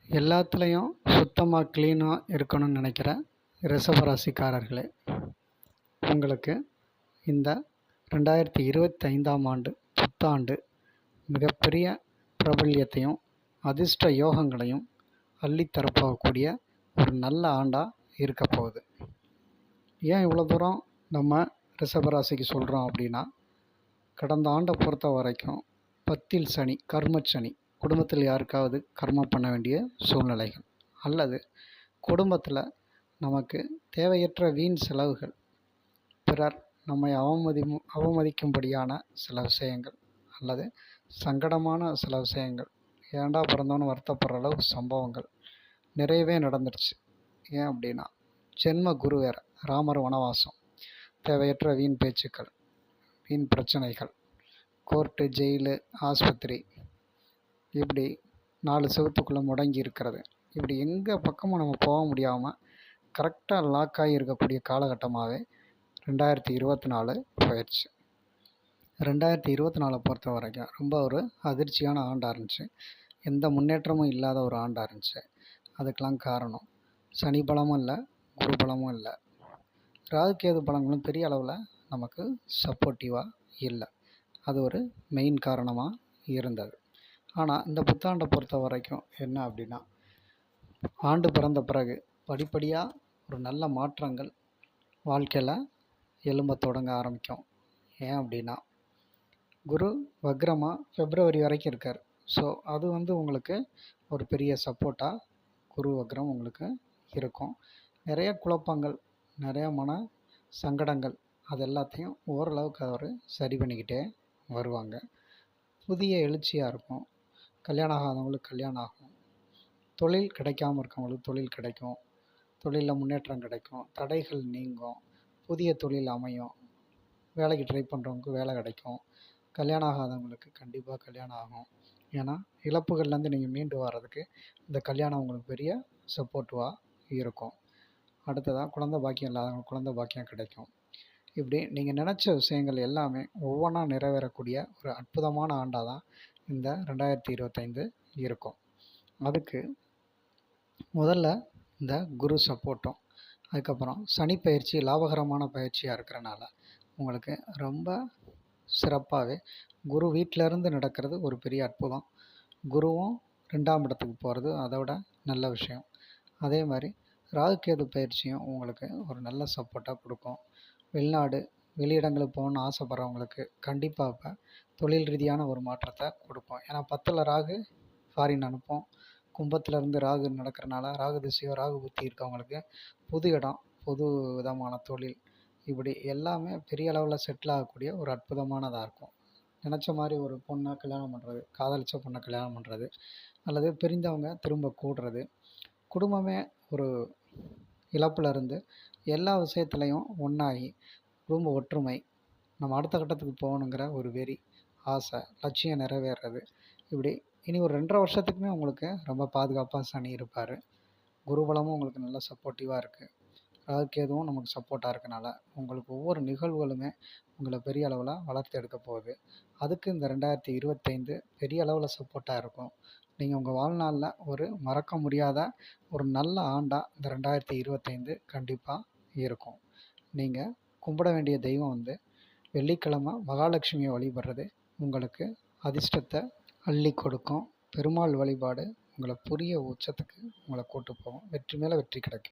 எல்லாத்துலேயும் சுத்தமாக க்ளீனாக இருக்கணும்னு நினைக்கிற ரிஷபராசிக்காரர்களே, உங்களுக்கு இந்த 2025ஆம் ஆண்டு புத்தாண்டு மிகப்பெரிய பிரபல்யத்தையும் அதிர்ஷ்ட யோகங்களையும் அள்ளித்தரப்போகக்கூடிய ஒரு நல்ல ஆண்டாக இருக்க போகுது. ஏன் இவ்வளோ தூரம் நம்ம ரிஷபராசிக்கு சொல்கிறோம் அப்படின்னா, கடந்த ஆண்டை பொறுத்த வரைக்கும் 10ல் சனி, கர்மச்சனி, குடும்பத்தில் யாருக்காவது கர்மம் பண்ண வேண்டிய சூழ்நிலைகள், அல்லது குடும்பத்தில் நமக்கு தேவையற்ற வீண் செலவுகள், பிறர் நம்மை அவமதிக்கும்படியான சில விஷயங்கள், அல்லது சங்கடமான சில விஷயங்கள், ஏன்டா பிறந்தோன்னு வருத்தப்படுற அளவு சம்பவங்கள் நிறையவே நடந்துருச்சு. ஏன் அப்படின்னா, ஜென்ம குரு வேற, ராமர் வனவாசம், தேவையற்ற வீண் பேச்சுக்கள், வீண் பிரச்சனைகள், கோர்ட்டு, ஜெயிலு, ஆஸ்பத்திரி, இப்படி 4 செவத்துக்குள்ளே முடங்கி இருக்கிறது, இப்படி எங்கள் பக்கமும் நம்ம போக முடியாமல் கரெக்டாக லாக் ஆகி இருக்கக்கூடிய காலகட்டமாகவே 2024 போயிடுச்சு. 2024 பொறுத்த வரைக்கும் ரொம்ப ஒரு அதிர்ச்சியான ஆண்டாக இருந்துச்சு. எந்த முன்னேற்றமும் இல்லாத ஒரு ஆண்டாக இருந்துச்சு. அதுக்கெலாம் காரணம் சனி பலமும் இல்லை, குரு பலமும் இல்லை, ராகுகேது பலங்களும் பெரிய அளவில் நமக்கு சப்போர்ட்டிவாக இல்லை. அது ஒரு மெயின் காரணமாக இருந்தது. ஆனால் இந்த புத்தாண்டை பொறுத்த வரைக்கும் என்ன அப்படின்னா, ஆண்டு பிறந்த பிறகு படிப்படியாக ஒரு நல்ல மாற்றங்கள் வாழ்க்கையில் எழும்ப தொடங்க ஆரம்பிக்கும். ஏன் அப்படின்னா, குரு வக்ரமாக பிப்ரவரி வரைக்கும் இருக்கார். ஸோ அது உங்களுக்கு ஒரு பெரிய சப்போர்ட்டாக குரு வக்ரம் உங்களுக்கு இருக்கும். நிறைய குழப்பங்கள், நிறையா மன சங்கடங்கள், அது எல்லாத்தையும் ஓரளவுக்கு அவர் சரி பண்ணிக்கிட்டே வருவாங்க. புதிய எழுச்சியாக இருக்கும். கல்யாணம் ஆகாதவங்களுக்கு கல்யாணம் ஆகும். தொழில் கிடைக்காமல் இருக்கவங்களுக்கு தொழில் கிடைக்கும். தொழிலில் முன்னேற்றம் கிடைக்கும். தடைகள் நீங்கும். புதிய தொழில் அமையும். வேலைக்கு ட்ரை பண்ணுறவங்களுக்கு வேலை கிடைக்கும். கல்யாணம் ஆகாதவங்களுக்கு கண்டிப்பாக கல்யாணம் ஆகும். ஏன்னா இழப்புகள்லேருந்து நீங்கள் மீண்டு வர்றதுக்கு இந்த கல்யாணம் உங்களுக்கு பெரிய சப்போர்ட்டிவாக இருக்கும். அடுத்ததாக குழந்தை பாக்கியம் இல்லாதவங்களுக்கு குழந்தை பாக்கியம் கிடைக்கும். இப்படி நீங்கள் நினச்ச விஷயங்கள் எல்லாமே ஒவ்வொன்றா நிறைவேறக்கூடிய ஒரு அற்புதமான ஆண்டாக தான் இந்த 2025 இருக்கும். அதுக்கு முதல்ல இந்த குரு சப்போர்ட்டும், அதுக்கப்புறம் சனி பயிற்சி லாபகரமான பயிற்சியாக இருக்கிறனால உங்களுக்கு ரொம்ப சிறப்பாகவே குரு வீட்டிலேருந்து நடக்கிறது ஒரு பெரிய அற்புதம். குருவும் 2ஆம் இடத்துக்கு போகிறது அதோட நல்ல விஷயம். அதே மாதிரி ராகுகேது பயிற்சியும் உங்களுக்கு ஒரு நல்ல சப்போர்ட்டாக கொடுக்கும். வெளிநாடு, வெளியிடங்களுக்கு போகணுன்னு ஆசைப்படுறவங்களுக்கு கண்டிப்பாக இப்போ தொழில் ரீதியான ஒரு மாற்றத்தை கொடுப்போம். ஏன்னா 10ல் ராகு ஃபாரின் அனுப்பும். கும்பத்திலேருந்து ராகு நடக்கிறனால ராகு திசையோ ராகு புத்தி இருக்கவங்களுக்கு புது இடம், புது விதமான தொழில், இப்படி எல்லாமே பெரிய அளவில் செட்டில் ஆகக்கூடிய ஒரு அற்புதமானதாக இருக்கும். நினச்ச மாதிரி ஒரு பொண்ணை கல்யாணம் பண்ணுறது, காதலிச்ச பொண்ணை கல்யாணம் பண்ணுறது, அல்லது பிரிந்தவங்க திரும்ப கூடுறது, குடும்பமே ஒரு இழப்பில் இருந்து எல்லா விஷயத்துலையும் ஒன்றாகி குடும்ப ஒற்றுமை, நம்ம அடுத்த கட்டத்துக்கு போகணுங்கிற ஒரு வெறி, ஆசை, லட்சியம் நிறைவேறது, இப்படி இனி ஒரு 2.5 வருஷத்துக்குமே உங்களுக்கு ரொம்ப பாதுகாப்பாக சனி இருப்பார். குருபலமும் உங்களுக்கு நல்ல சப்போர்ட்டிவாக இருக்குது. ராகுகேதுவும் நமக்கு சப்போர்ட்டாக இருக்கனால உங்களுக்கு ஒவ்வொரு நிகழ்வுகளுமே உங்களை பெரிய அளவில் வளர்த்து எடுக்க போகுது. அதுக்கு இந்த 2025 பெரிய அளவில் சப்போர்ட்டாக இருக்கும். நீங்கள் உங்கள் வாழ்நாளில் ஒரு மறக்க முடியாத ஒரு நல்ல ஆண்டாக இந்த 2025 கண்டிப்பாக இருக்கும். நீங்கள் கும்பிட வேண்டிய தெய்வம் வெள்ளிக்கிழமை மகாலட்சுமியை வழிபடுறது உங்களுக்கு அதிர்ஷ்டத்தை அள்ளி கொடுக்கும். பெருமாள் வழிபாடு உங்களை புதிய உச்சத்துக்கு உங்களை கூட்டு போகும். வெற்றி மேலே வெற்றி கிடைக்கும்.